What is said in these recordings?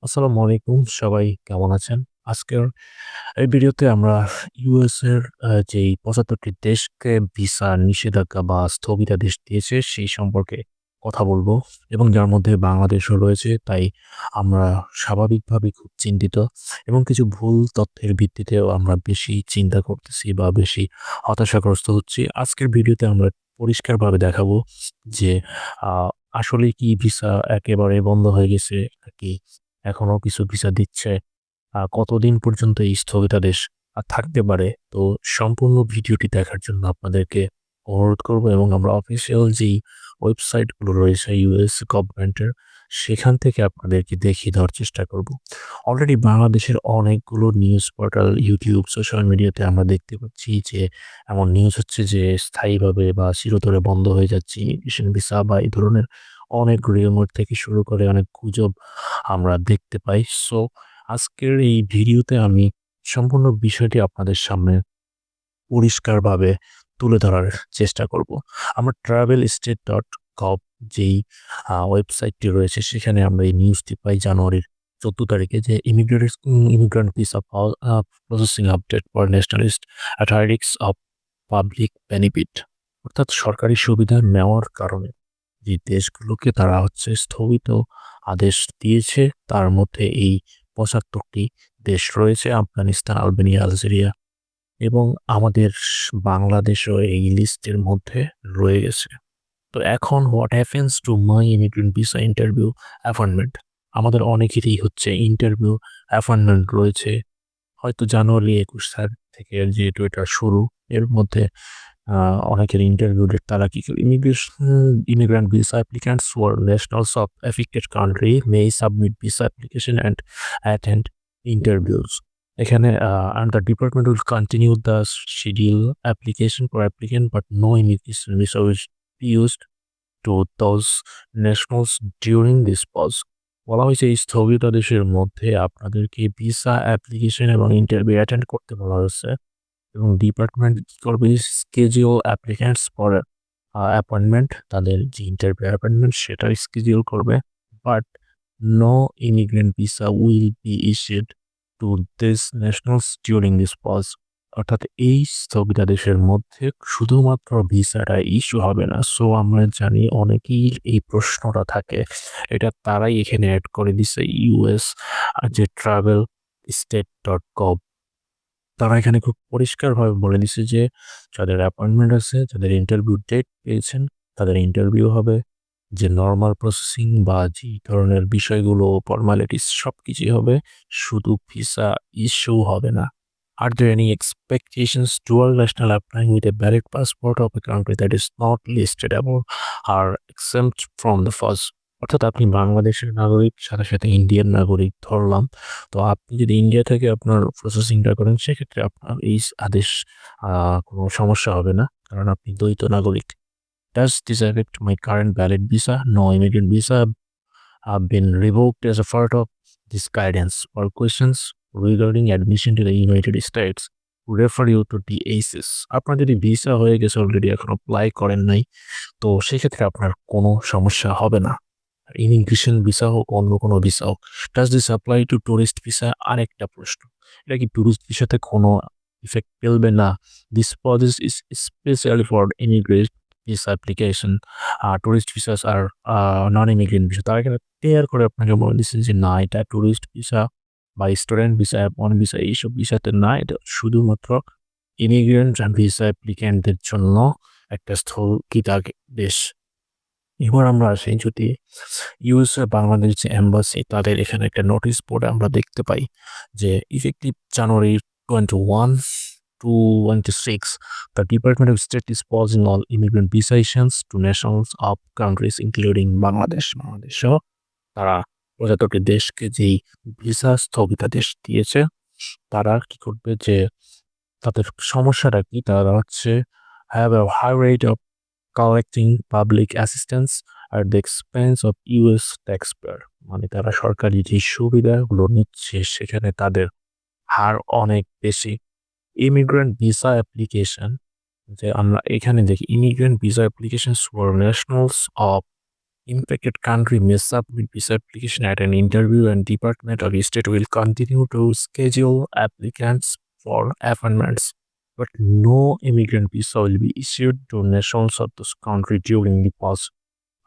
আসসালামু আলাইকুম। সবাই কেমন আছেন? আজকের এই ভিডিওতে আমরা ইউএস এর যেই ৭৫ টি দেশকে ভিসা নিষেধাজ্ঞা বা স্থগিতাদেশ দিয়েছে সেই সম্পর্কে কথা বলবো এবং যার মধ্যে বাংলাদেশও রয়েছে। তাই আমরা স্বাভাবিকভাবেই খুব চিন্তিত এবং কিছু ভুল তথ্যের ভিত্তিতেও আমরা বেশি চিন্তা করতেছি বা বেশি হতাশাগ্রস্ত হচ্ছি। আজকের ভিডিওতে আমরা পরিষ্কারভাবে দেখাবো যে আ আসলেই কি ভিসা একেবারে বন্ধ হয়ে গেছে নাকি এখনো কিছু ভিসা দিচ্ছে। কতদিন পর্যন্ত এই স্থগিতাদেশ থাকতে পারে? তো সম্পূর্ণ ভিডিওটি দেখার জন্য আপনাদেরকে অনুরোধ করব এবং আমরা অফিসিয়াল যেই ওয়েবসাইটগুলো রয়েছে ইউএস গভর্নমেন্টের, সেখান থেকে আপনাদেরকে দেখিয়ে দেওয়ার চেষ্টা করব। অলরেডি বাংলাদেশের অনেকগুলো নিউজ পোর্টাল, ইউটিউব, সোশ্যাল মিডিয়াতে আমরা দেখতে পাচ্ছি যে এমন নিউজ হচ্ছে যে স্থায়ীভাবে বা চিরতরে বন্ধ হয়ে যাচ্ছে ইমিগ্রেশন ভিসা বা এই ধরনের অনেক রিউমার থেকে শুরু করে অনেক গুজব আমরা দেখতে পাই। সো আজকের এই ভিডিওতে আমি সম্পূর্ণ বিষয়টি আপনাদের সামনে পরিষ্কারভাবে তুলে ধরার চেষ্টা করব। আমরা travelstate.gov যেই ওয়েবসাইটটি রয়েছে সেখানে আমরা এই নিউজটি পাই জানুয়ারির ১৪ তারিখে যে immigrant visa processing update for nationalist athletics of public benefit, অর্থাৎ সরকারি সুবিধা নেওয়ার কারণে যে দেশগুলোকে তারা স্থগিত আদেশ দিয়েছে তার মধ্যে এই ৭৫টি দেশ রয়েছে: আফগানিস্তান, আলবেনিয়া, আলজেরিয়া এবং আমাদের বাংলাদেশও এই লিস্টের মধ্যে রয়ে গেছে। তো এখন what happens to my immigrant visa interview appointment? আমাদের অনেকেরই ইন্টারভিউ অ্যাপয়েন্টমেন্ট রয়েছে। হয়তো জানুয়ারি ২১ তারিখ থেকে যেহেতু এটা শুরু, এর মধ্যে অনেকের ইন্টারভিউ ডেট তারা কি immigrant visa applicants who are nationals of affected country may submit visa application and attend interviews. এখানে and the department will continue the schedule application for applicant but no immigration visa will be used to those nationals during this pause. বলা হয়েছে এই স্থগিতাদেশের মধ্যে আপনাদেরকে visa application এবং interview attend করতে বলা হয়েছে এবং ডিপার্টমেন্ট কি করবে, schedule applicants for অ্যাপয়েন্টমেন্ট, তাদের যে ইন্টারভিউ অ্যাপয়েন্টমেন্ট সেটা schedule করবে। But no immigrant visa will be issued to these nationals during this pause. অর্থাৎ এই স্থগিতাদেশের মধ্যে শুধুমাত্র ভিসাটা ইস্যু হবে না। সো আমরা জানি অনেকেই এই প্রশ্নটা থাকে। এটা তারাই এখানে এড করে দিছে ইউএস যে travelstate.gov, তারা এখানে খুব পরিষ্কারভাবে বলে দিছে যে যাদের অ্যাপয়েন্টমেন্ট আছে, যাদের ইন্টারভিউ ডেট পেয়েছেন, তাদের ইন্টারভিউ হবে। যে নরমাল প্রসেসিং বা যে ধরনের বিষয়গুলো ফর্মালিটিস সবকিছুই হবে। শুধু ভিসা ইস্যু হবে না। Are there any expectations dual national applying with a valid passport of a country that is not listed above are exempt from the first? অর্থাৎ আপনি বাংলাদেশের নাগরিক, সাথে, সাথে ইন্ডিয়ান নাগরিক ধরলাম। তো আপনি যদি ইন্ডিয়া থেকে আপনার প্রসেসিংটা করেন সেক্ষেত্রে আপনার এই আদেশ আ কোনো সমস্যা হবে না। কারণ আপনি দ্বৈত নাগরিক। Does this affect my current valid visa? No immigrant visa have been revoked as a part of this guidance. For questions regarding admission to the United States, refer you to DACS. আপনার যদি visa হয়ে গেছে already, এখন apply করেন নাই, তো সেক্ষেত্রে আপনার কোনো সমস্যা হবে না। ইমিগ্রেশন ভিসা হোক, অন্য কোনো ভিসা হোক। Does this apply to tourist visa? আরেকটা প্রশ্ন। এটা কি টুরিস্ট ভিসাতে কোনো ইফেক্ট ফেলবে না? This process is specially for immigrate visa application. Tourist visas আর নন ইমিগ্রেন্ট ভিসা। তারা এখানে ক্লিয়ার করে আপনাকে বলে দিচ্ছে যে না, এটা টুরিস্ট ভিসা বা স্টুডেন্ট ভিসা, F1 ভিসা এইসব ভিসাতে না। এটা শুধুমাত্র ইমিগ্রেন্ট ভিসা অ্যাপ্লিক্যান্টদের জন্য একটা স্থগিতাদেশ। এবার আমরা আসি, যদি ইউএসএ বাংলাদেশ যে এম্বাসি, তাদের এখানে একটা নোটিশ বোর্ড আমরা দেখতে পাই যে effective January 21 to 26, the Department of State is pausing all immigrant visa issuance to nationals of countries including Bangladesh. বাংলাদেশও তারা ৭৫টি দেশকে যেই ভিসা স্থগিতাদেশ দিয়েছে, তারা কি করবে যে তাদের সমস্যাটা কি? তারা have a high rate of collecting public assistance at the expense of US taxpayer। মানে তারা সরকারি যে সুবিধাগুলো নিচ্ছে সেখানে তাদের হার অনেক বেশি। ইমিগ্রেন্ট ভিসা অ্যাপ্লিকেশন, যে আমরা এখানে দেখি immigrant visa applications for nationals of Impacted country may submit visa application at an interview, and Department of State will continue to schedule applicants for appointments. But no immigrant visa will be issued to nationals of this country during the pause.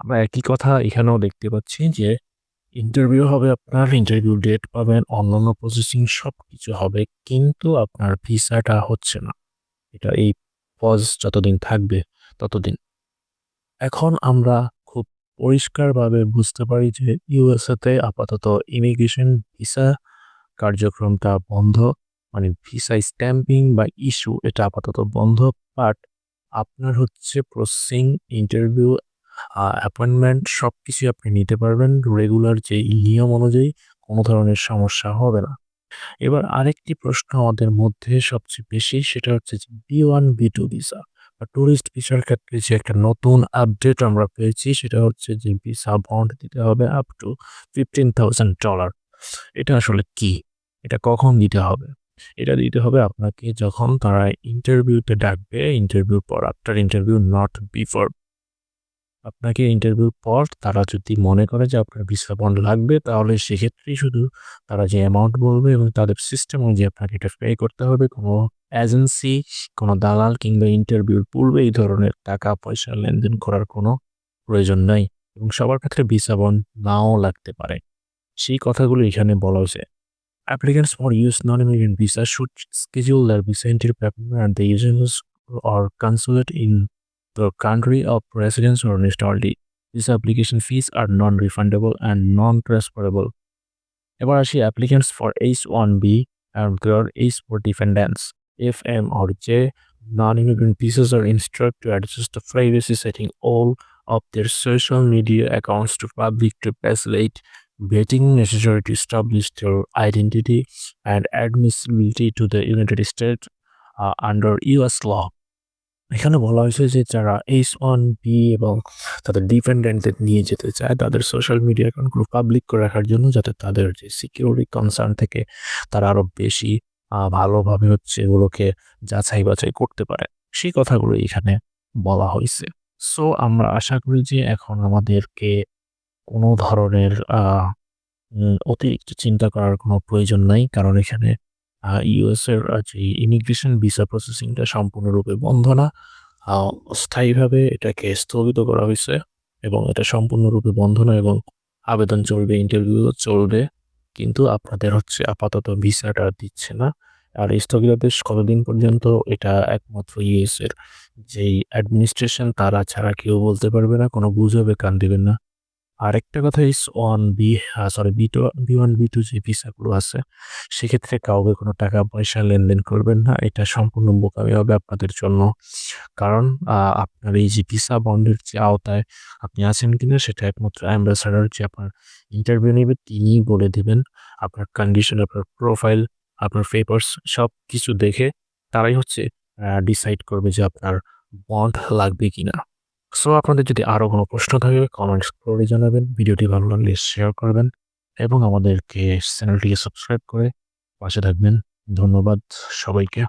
আমরা একই কথা এখানেও দেখতে পাচ্ছি যে interview হবে, আপনার interview date পাবেন, অন্যান্য প্রসেসিং সবকিছু হবে, কিন্তু আপনার ভিসাটা হচ্ছে না। এটা এই পজ যতদিন থাকবে ততদিন। এখন আমরা খুব পরিষ্কারভাবে বুঝতে পারি যে ইউএসএতে আপাতত ইমিগ্রেশন ভিসা কার্যক্রমটা বন্ধ, মানে ভিসা স্ট্যাম্পিং বা ইস্যু এটা আপাতত বন্ধ। বাট আপনার হচ্ছে প্রসেসিং, ইন্টারভিউ, অ্যাপয়েন্টমেন্ট সবকিছুই আপনি নিতে পারবেন রেগুলার যে নিয়ম অনুযায়ী, কোনো ধরনের সমস্যা হবে না। এবার আরেকটি প্রশ্ন আমাদের মধ্যে সবচেয়ে বেশি, সেটা হচ্ছে যে B1 B2 ভিসা বা টুরিস্ট ভিসার ক্ষেত্রে যে একটা নতুন আপডেট আমরা পেয়েছি, সেটা হচ্ছে যে ভিসা বন্ড দিতে হবে আপ টু $15,000। এটা আসলে কি? এটা কখন দিতে হবে? এটা দিতে হবে আপনাকে যখন তারা ইন্টারভিউতে ডাকবে, ইন্টারভিউর পর, আফটার ইন্টারভিউ, নট বিফোর। আপনাকে ইন্টারভিউর পর তারা যদি মনে করে যে আপনার ভিসা বন্ড লাগবে, তাহলে সেক্ষেত্রেই শুধু তারা যে অ্যামাউন্ট বলবে এবং তাদের সিস্টেম অনুযায়ী আপনাকে এটা পে করতে হবে। কোনো এজেন্সি, কোনো দালাল কিংবা ইন্টারভিউর পূর্বে এই ধরনের টাকা পয়সা লেনদেন করার কোনো প্রয়োজন নাই, এবং সবার ক্ষেত্রে ভিসা বন্ড নাও লাগতে পারে। সেই কথাগুলো এখানে বলা হয়েছে। Applicants for US non-immigrant visa should schedule their visa entry paperwork at the agency or consulate in the country of residence or nationality. These application fees are non-refundable and non-transferable. এবার আসি applicants for H-1B and their H-4 dependents, FM or J, non-immigrant visas are instructed to adjust the privacy setting all of their social media accounts to public to facilitate vetting necessary to establish their identity and admissibility to the United States under US law. এখানে বলা হয়েছে যে যারা H-1B এবং তাদের ডিপেন্ডেন্টদের নিয়ে যেতে চায়, তাদের সোশ্যাল মিডিয়া অ্যাকাউন্টগুলো পাবলিক করে রাখার জন্য, যাতে তাদের যে সিকিউরিটি কনসার্ন থেকে তারা আরও বেশি ভালোভাবে হচ্ছে এগুলোকে যাচাই বাছাই করতে পারে, সেই কথাগুলো এখানে বলা হয়েছে। সো আমরা আশা করি যে এখন আমাদেরকে কোনো ধরনের অতিরিক্ত চিন্তা করার কোনো প্রয়োজন নাই, কারণ এখানে ইউএসের যে ইমিগ্রেশন ভিসা প্রসেসিংটা সম্পূর্ণরূপে বন্ধ না, অস্থায়ীভাবে এটাকে স্থগিত করা হয়েছে এবং এটা সম্পূর্ণরূপে বন্ধ না, এবং আবেদন চলবে, ইন্টারভিউ চলবে, কিন্তু আপনাদের হচ্ছে আপাতত ভিসাটা দিচ্ছে না। আর এই স্থগিতাদেশ কতদিন পর্যন্ত, এটা একমাত্র ইউএসের যেই অ্যাডমিনিস্ট্রেশন তারা ছাড়া কেউ বলতে পারবে না, কোনো গুজবে কান দিবেন না। আরেকটা কথা, B1 B2 যে ভিসাগুলো আছে, সেক্ষেত্রে কাউকে কোনো টাকা পয়সা লেনদেন করবেন না। এটা সম্পূর্ণ বোকামি হবে আপনাদের জন্য। কারণ আপনার এই যে ভিসা বন্ডের যে আওতায় আপনি আছেন কিনা, সেটা একমাত্র অ্যাম্বাসাডর যে আপনার ইন্টারভিউ নেবে তিনিই বলে দিবেন। আপনার কন্ডিশন, আপনার প্রোফাইল, আপনার পেপারস সবকিছু দেখে তারাই হচ্ছে ডিসাইড করবে যে আপনার বন্ড লাগবে কিনা। সো আপনাদের যদি আরও কোনো প্রশ্ন থাকে কমেন্টস করে জানাবেন। ভিডিওটি ভালো লাগলে শেয়ার করবেন এবং আমাদেরকে চ্যানেলটিকে সাবস্ক্রাইব করে পাশে থাকবেন। ধন্যবাদ সবাইকে।